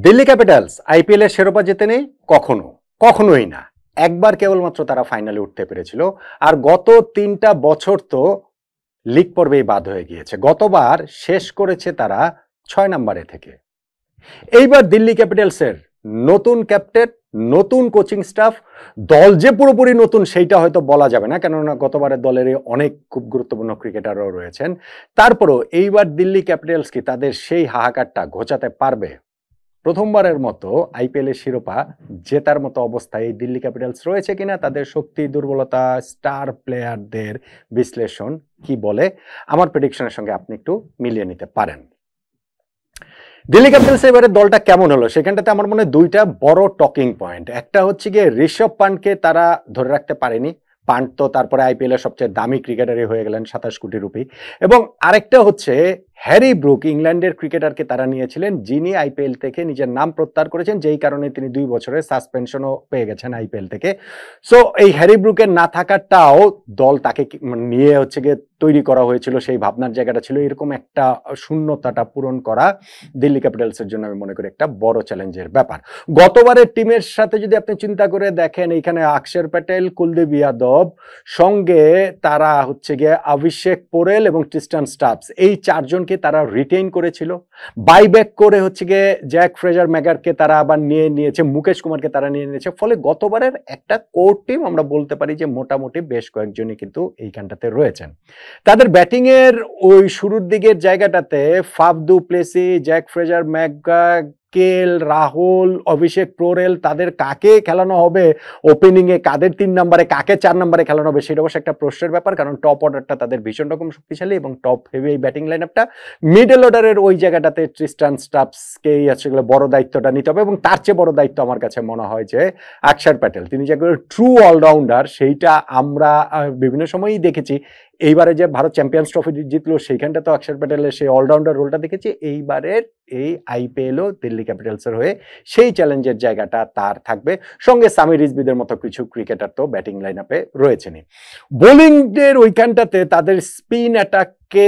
Delhi Capitals IPL এর শিরোপা জেতেনি কখনোই না। একবার কেবলমাত্র তারা ফাইনালে উঠতে পেরেছিল, আর গত 3টা বছর তো লিগ পর্বেই বাদ হয়ে গিয়েছে। গতবার শেষ করেছে তারা 6 নম্বরে থেকে। এইবার দিল্লি ক্যাপিটালসের নতুন ক্যাপ্টেন, নতুন কোচিং স্টাফ, দল যে পুরোপুরি নতুন সেইটা হয়তো বলা যাবে না, কেননা গতবারের দলের অনেক খুব গুরুত্বপূর্ণ ক্রিকেটারও রয়েছেন। তারপরও এইবার দিল্লি ক্যাপিটালস কি তাদের সেই হাহাকারটা ঘোচাতে পারবে? প্রথমবারের মতো আইপিএল এর শিরোপা জেতার মতো অবস্থায় এই দিল্লি ক্যাপিটালস রয়েছে কিনা, তাদের শক্তি দুর্বলতা, স্টার প্লেয়ারদের বিশ্লেষণ কি বলে, আমার প্রেডিকশনের সঙ্গে আপনি একটু মিলিয়ে নিতে পারেন। দিল্লি ক্যাপিটালস এবারে দলটা কেমন হলো, সেখানটাতে আমার মনে হয় দুইটা বড় টকিং পয়েন্ট। একটা হচ্ছে গিয়ে ঋষভ পান্টকে তারা ধরে রাখতে পারেনি। পান্ট তো তারপরে আইপিএল এর সবচেয়ে দামি ক্রিকেটারই হয়ে গেলেন, 27 কোটি রুপি। এবং আরেকটা হচ্ছে হ্যারি ব্রুক, ইংল্যান্ডের ক্রিকেটারকে তারা নিয়েছিলেন, যিনি আইপিএল থেকে নিজের নাম প্রত্যাহার করেছেন, যেই কারণে তিনি 2 বছরের সাসপেনশনও পেয়ে গেছেন আইপিএল থেকে। সো এই হ্যারি ব্রুকের না থাকাটাও দল তাকে নিয়ে হচ্ছে গিয়ে তৈরি করা হয়েছিল, সেই ভাবনার জায়গাটা ছিল। এরকম একটা শূন্যতাটা পূরণ করা দিল্লি ক্যাপিটালসের জন্য আমি মনে করি একটা বড় চ্যালেঞ্জের ব্যাপার। গতবারের টিমের সাথে যদি আপনি চিন্তা করে দেখেন, এইখানে অক্ষর প্যাটেল, কুলদীপ যাদব, সঙ্গে তারা হচ্ছে গিয়ে অভিষেক পোরেল এবং ট্রিস্টান স্টাবস, এই চারজনকে তারা রিটেইন করেছিল। বাইব্যাক করে হচ্ছে গিয়ে জ্যাক ফ্রেজার ম্যাগারকে তারা আবার নিয়েছে, মুকেশ কুমারকে তারা নিয়েছে। ফলে গতবারের একটা কোর টিম আমরা বলতে পারি যে মোটামুটি বেশ কয়েকজনই কিন্তু এইখানটাতে রয়েছেন। তাদের ব্যাটিং এর ওই শুরুর দিকের জায়গাটাতে ফাফ দু প্লেসি, জ্যাক ফ্রেজার ম্যাকগাগ, কেল রাহুল, অভিষেক পোরেল, তাদের কাকে খেলানো হবে ওপেনিং এ, কাদের 3 নম্বরে, কাকে 4 নম্বরে খেলানো হবে, সেটা অবশ্য একটা প্রশ্নের ব্যাপার, কারণ টপ অর্ডারটা তাদের ভীষণ রকম শক্তিশালী এবং টপ হেভি এই ব্যাটিং লাইন আপটা। মিডল অর্ডারের ওই জায়গাটাতে ট্রিস্টান স্টাবসকেই আসলে বড় দায়িত্বটা নিতে হবে, এবং তার চেয়ে বড় দায়িত্ব আমার কাছে মনে হয় যে অক্ষর প্যাটেল, তিনি যে ট্রু অলরাউন্ডার, সেইটা আমরা বিভিন্ন সময়ই দেখেছি। এইবারে যে ভারত চ্যাম্পিয়ন্স ট্রফি জিতলো, সেইখানটা তো অক্ষর প্যাটেলের সেই অলরাউন্ডার রোলটা দেখেছি। এইবারের এই আইপিএলও দিল্লি ক্যাপিটালসের হয়ে সেই চ্যালেঞ্জের জায়গাটা তার থাকবে। সঙ্গে সামি রিজভিদের মতো কিছু ক্রিকেটার তো ব্যাটিং লাইন আপে রয়েছেনই। বোলিংয়ের ওইখানটাতে তাদের স্পিন অ্যাটাককে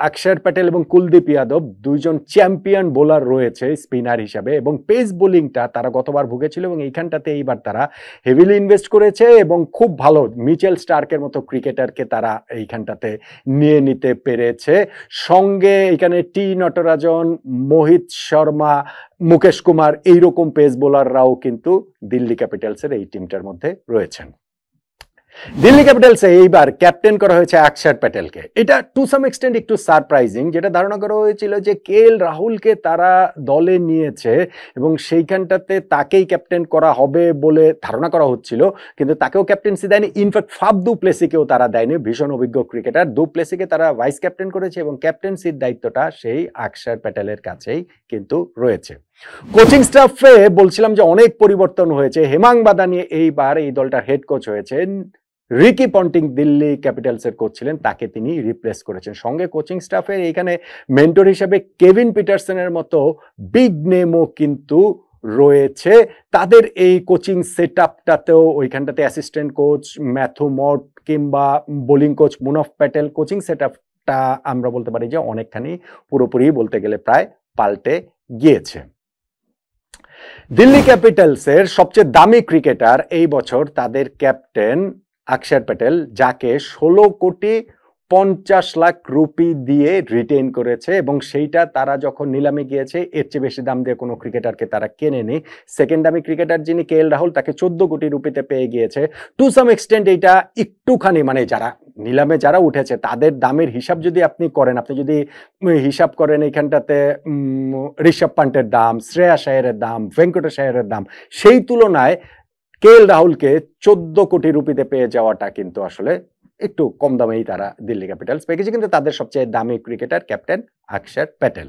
অক্ষর প্যাটেল এবং কুলদীপ যাদব দুইজন চ্যাম্পিয়ন বোলার রয়েছে স্পিনার হিসাবে, এবং পেস বোলিংটা তারা গতবার ভুগেছিল, এবং এইখানটাতে এইবার তারা হেভিলি ইনভেস্ট করেছে এবং খুব ভালো মিচেল স্টার্কের মতো ক্রিকেটারকে তারা এইখানটাতে নিয়ে নিতে পেরেছে। সঙ্গে এখানে টি নটরাজন, মোহিত শর্মা, মুকেশ কুমার, এইরকম পেস বোলাররাও কিন্তু দিল্লি ক্যাপিটালসের এই টিমটার মধ্যে রয়েছেন। দিল্লি ক্যাপিটালসে এইবার ক্যাপ্টেন করা হয়েছে অক্ষর প্যাটেলকে। এটা টু সাম এক্সটেন্ট একটু সারপ্রাইজিং। যেটা ধারণা করা হয়েছিল যে কেএল রাহুলকে তারা দলে নিয়েছে এবং সেইখানটাতে তাকেই ক্যাপ্টেন করা হবে বলে ধারণা করা হচ্ছিল, কিন্তু তাকেও ক্যাপ্টেন্সি দেয়নি। ইনফ্যাক্ট ফাফ দু প্লেসিকেও তারা দেয়নি, ভীষণ অভিজ্ঞ ক্রিকেটার। দু প্লেসিকে তারা ভাইস ক্যাপ্টেন করেছে এবং ক্যাপ্টেন্সির দায়িত্বটা সেই অক্ষর প্যাটেলের কাছেই কিন্তু রয়েছে। কোচিং স্টাফে বলছিলাম যে অনেক পরিবর্তন হয়েছে। হেমাং বাদানি এইবার এই দলটার হেড কোচ হয়েছেন। রিকি পন্টিং দিল্লি ক্যাপিটালসের কোচ ছিলেন, তাকে তিনি রিপ্লেস করেছেন। সঙ্গে কোচিং স্টাফের এইখানে মেন্টর হিসেবে কেভিন পিটারসনের মতো বিগ নেমও কিন্তু রয়েছে। তাদের এই কোচিং সেট আপটাতেও ওইখানটাতে অ্যাসিস্ট্যান্ট কোচ ম্যাথু মট কিংবা bowling coach Munaf Patel, coaching সেট আপটা আমরা বলতে পারি যে অনেকখানি পুরোপুরি বলতে গেলে প্রায় পাল্টে গিয়েছে। দিল্লি ক্যাপিটালসের সবচেয়ে দামি ক্রিকেটার এই বছর তাদের ক্যাপ্টেন অক্ষর প্যাটেল, যাকে 16,50,00,000 রুপি দিয়ে রিটেইন করেছে, এবং সেইটা তারা যখন নিলামে গিয়েছে এর চেয়ে বেশি দাম দিয়ে কোনো ক্রিকেটারকে তারা কেনেনি। সেকেন্ড দামি ক্রিকেটার যিনি কেএল রাহুল, তাকে 14 কোটি রুপিতে পেয়ে গিয়েছে। টু সাম এক্সটেন্ট এইটা একটুখানি মানে যারা নিলামে যারা উঠেছে তাদের দামের হিসাব যদি আপনি করেন, আপনি যদি হিসাব করেন এইখানটাতে ঋষভ পান্টের দাম, শ্রেয়াস আয়ারের দাম, ভেঙ্কটেশ আয়ারের দাম, সেই তুলনায় কেএল রাহুলকে 14 কোটি রুপিতে পেয়ে যাওয়াটা কিন্তু আসলে একটু কম দামেই তারা দিল্লি ক্যাপিটালস পেয়ে গেছে। কিন্তু তাদের সবচেয়ে দামি ক্রিকেটার ক্যাপ্টেন অক্ষর প্যাটেল।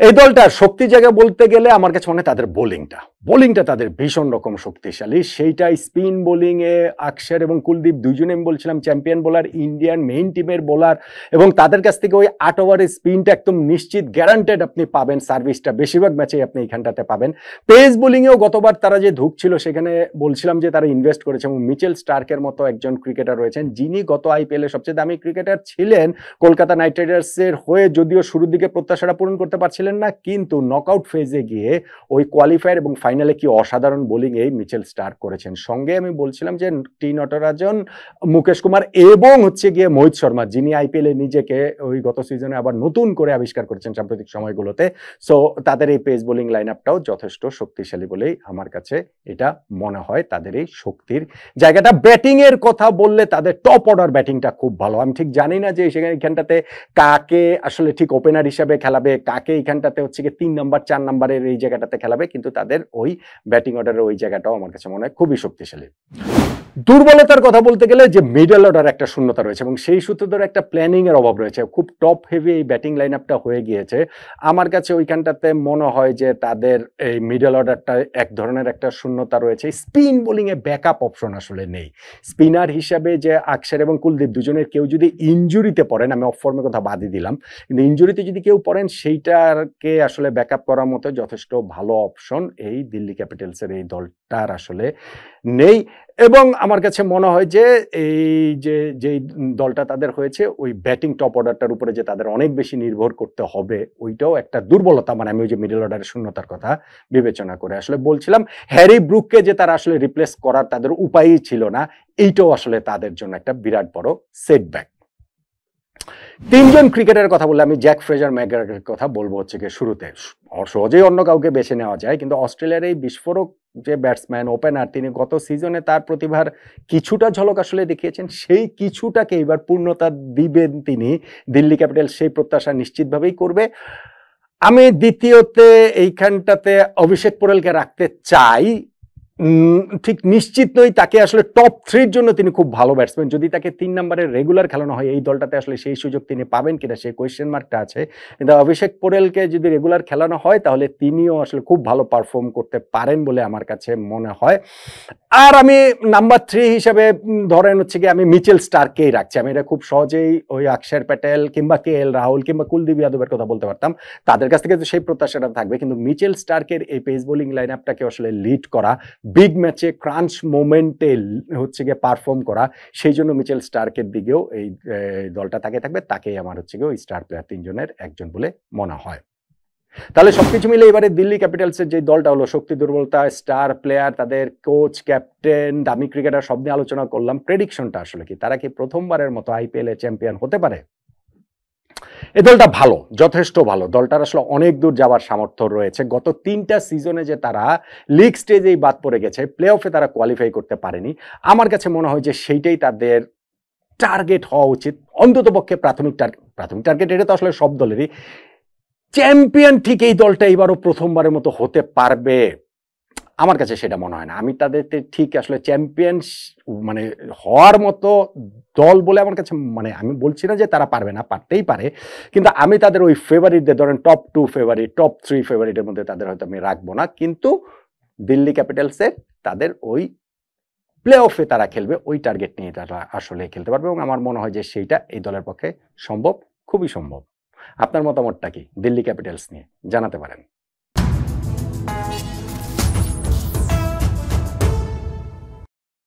এই দলটার শক্তি জায়গা বলতে গেলে আমার কাছে মনে হয় তাদের বোলিংটা। বোলিংটা তাদের ভীষণ রকম শক্তিশালী, সেইটাই স্পিন বোলিংয়ে আকসার এবং কুলদীপ দুজনে আমি বলছিলাম চ্যাম্পিয়ন বোলার, ইন্ডিয়ান মেইন টিমের বোলার, এবং তাদের কাছ থেকে ওই 8 ওভারের স্পিনটা একদম নিশ্চিত গ্যারান্টেড আপনি পাবেন, সার্ভিসটা বেশিরভাগ ম্যাচেই আপনি এখানটাতে পাবেন। পেস বোলিংয়েও গতবার তারা যে ধুঁকছিল সেখানে বলছিলাম যে তারা ইনভেস্ট করেছে, এবং মিচেল স্টার্কের মতো একজন ক্রিকেটার রয়েছেন যিনি গত আইপিএলে সবচেয়ে দামি ক্রিকেটার ছিলেন, কলকাতা নাইট রাইডার্সের হয়ে যদিও শুরুর দিকে প্রত্যাশাটা পূরণ করতে পারছিলেন না, কিন্তু নকআউট ফেজে গিয়ে ওই কোয়ালিফায়ার এবং ফাইনালে কি অসাধারণ বোলিং এই মিচেল স্টার্ক করেছেন। সঙ্গে আমি বলছিলাম যে টি নটরাজন, মুকেশ কুমার এবং হচ্ছে গিয়ে মোহিত শর্মা, যিনি আইপিএলে নিজেকে ওই গত সিজনে আবার নতুন করে আবিষ্কার করেছেন সাম্প্রতিক সময়গুলোতে। সো তাদের এই পেস বোলিং লাইন আপটাও যথেষ্ট শক্তিশালী বলেই আমার কাছে এটা মনে হয়। তাদের এই শক্তির জায়গাটা, ব্যাটিং এর কথা বললে তাদের টপ অর্ডার ব্যাটিংটা খুব ভালো। আমি ঠিক জানি না যে এখানটাতে কাকে আসলে ঠিক ওপেনার হিসাবে খেলাবে, কাকে এখানটাতে হচ্ছে গিয়ে 3 নাম্বার 4 নাম্বারের এই জায়গাটাতে খেলাবে, কিন্তু তাদের ওই ব্যাটিং অর্ডারের ওই জায়গাটাও আমার কাছে মনে হয় খুবই শক্তিশালী। দুর্বলতার কথা বলতে গেলে যে মিডল অর্ডার একটা শূন্যতা রয়েছে, এবং সেই সূত্রে ধরে একটা প্ল্যানিং এর অভাব রয়েছে। খুব টপ হেভি এই ব্যাটিং লাইন আপটা হয়ে গিয়েছে। আমার কাছে ওইখানটাতে মনে হয় যে তাদের এই মিডল অর্ডারটা এক ধরনের একটা শূন্যতা রয়েছে। স্পিন বোলিং এ ব্যাকআপ অপশন আসলে নেই। স্পিনার হিসাবে যে আকসার এবং কুলদীপ দুজনের কেউ যদি ইনজুরিতে পড়েন, আমি অফ ফর্মের কথা বাদই দিলাম, কিন্তু ইনজুরিতে যদি কেউ পড়েন সেইটাকে আসলে ব্যাকআপ করার মতো যথেষ্ট ভালো অপশন এই দিল্লি ক্যাপিটালসের এই দলটার আসলে নেই। এবং আমার কাছে মনে হয় যে এই যে দলটা তাদের হয়েছে ওই ব্যাটিং টপ অর্ডারটার উপরে যে তাদের অনেক বেশি নির্ভর করতে হবে, ওইটাও একটা দুর্বলতা। মানে আমি ওই যে মিডল অর্ডারের শূন্যতার কথা বিবেচনা করে আসলে বলছিলাম। হ্যারি ব্রুককে যে তারা আসলে রিপ্লেস করার তাদের উপায়ই ছিল না, এইটাও আসলে তাদের জন্য একটা বিরাট বড় সেটব্যাক। 3 জন ক্রিকেটারের কথা বললে আমি জ্যাক ফ্রেজার ম্যাকগ্রাথের কথা বলবো হচ্ছে গিয়ে শুরুতে। সহজেই অন্য কাউকে বেছে নেওয়া যায়, কিন্তু অস্ট্রেলিয়ার এই বিস্ফোরক যে ব্যাটসম্যান ওপেনার, তিনি গত সিজনে তার প্রতিভার কিছুটা ঝলক আসলে দেখিয়েছেন। সেই কিছুটাকে এবার পূর্ণতা দিবেন তিনি, দিল্লি ক্যাপিটালস সেই প্রত্যাশা নিশ্চিতভাবেই করবে। আমি দ্বিতীয়তে এইখানটাতে অভিষেক পোরেলকে রাখতে চাই। ঠিক নিশ্চিত নই তাকে আসলে টপ 3 জন্য তিনি খুব ভালো ব্যাটসম্যান। যদি তাকে 3 নম্বরের রেগুলার খেলানো হয় এই দলটাতে আসলে সেই সুযোগ তিনি পাবেন কিনা সেই কোয়েশ্চেন মার্কটা আছে। কিন্তু অভিষেক পোরেলকে যদি রেগুলার খেলানো হয় তাহলে তিনিও আসলে খুব ভালো পারফর্ম করতে পারেন বলে আমার কাছে মনে হয়। আর আমি নাম্বার 3 হিসেবে ধরেন হচ্ছে গিয়ে আমি মিচেল স্টার্ককেই রাখছি। আমি এটা খুব সহজেই ওই অক্ষর প্যাটেল কিংবা কেএল রাহুল কিংবা কুলদীপ যাদবের কথা বলতে পারতাম। তাদের কাছ থেকে তো সেই প্রত্যাশাটা থাকবে, কিন্তু মিচেল স্টার্কের এই পেস বোলিং লাইন আপটাকে আসলে লিড করা, বিগ ম্যাচে ক্রাঞ্চ মোমেন্টে হচ্ছে গিয়ে পারফর্ম করা, সেই জন্য মিচেল স্টার্কের দিকেও এই দলটা তাকে থাকবে। তাকেই আমার হচ্ছে গিয়ে ওই স্টার প্লেয়ার 3 জনের একজন বলে মনে হয়। তাহলে সবকিছু মিলে এবারে দিল্লি ক্যাপিটালসের যে দলটা হলো, শক্তি দুর্বলতা, স্টার প্লেয়ার, তাদের কোচ, ক্যাপ্টেন, দামি ক্রিকেটার সব নিয়ে আলোচনা করলাম। প্রেডিকশনটা আসলে কি, তারা কি প্রথমবারের মতো আইপিএল এ চ্যাম্পিয়ন হতে পারে? এই দলটা ভালো, যথেষ্ট ভালো। দলটার আসলে অনেক দূর যাওয়ার সামর্থ্য রয়েছে। গত 3টা সিজনে যে তারা লিগ স্টেজেই বাদ পড়ে গেছে, প্লে অফে তারা কোয়ালিফাই করতে পারেনি, আমার কাছে মনে হয় যে সেইটাই তাদের টার্গেট হওয়া উচিত। অন্ততপক্ষে প্রাথমিক টার্গেট, এটা তো আসলে সব দলেরই। চ্যাম্পিয়ন ঠিক এই দলটা এবারও প্রথমবারের মতো হতে পারবে, আমার কাছে সেটা মনে হয় না। আমি তাদের ঠিক আসলে চ্যাম্পিয়ন মানে হওয়ার মতো দল বলে আমার কাছে, মানে আমি বলছি না যে তারা পারবে না, পারতেই পারে, কিন্তু আমি তাদের ওই ফেভারিটদের ধরেন টপ 2 ফেভারিট, টপ 3 ফেভারিটের মধ্যে তাদের হয়তো আমি রাখবো না। কিন্তু দিল্লি ক্যাপিটালসের তাদের ওই প্লে অফে তারা খেলবে, ওই টার্গেট নিয়ে তারা আসলে খেলতে পারবে, এবং আমার মনে হয় যে সেইটা এই দলের পক্ষে সম্ভব, খুবই সম্ভব। আপনার মতামতটা কি দিল্লি ক্যাপিটালস নিয়ে জানাতে পারেন।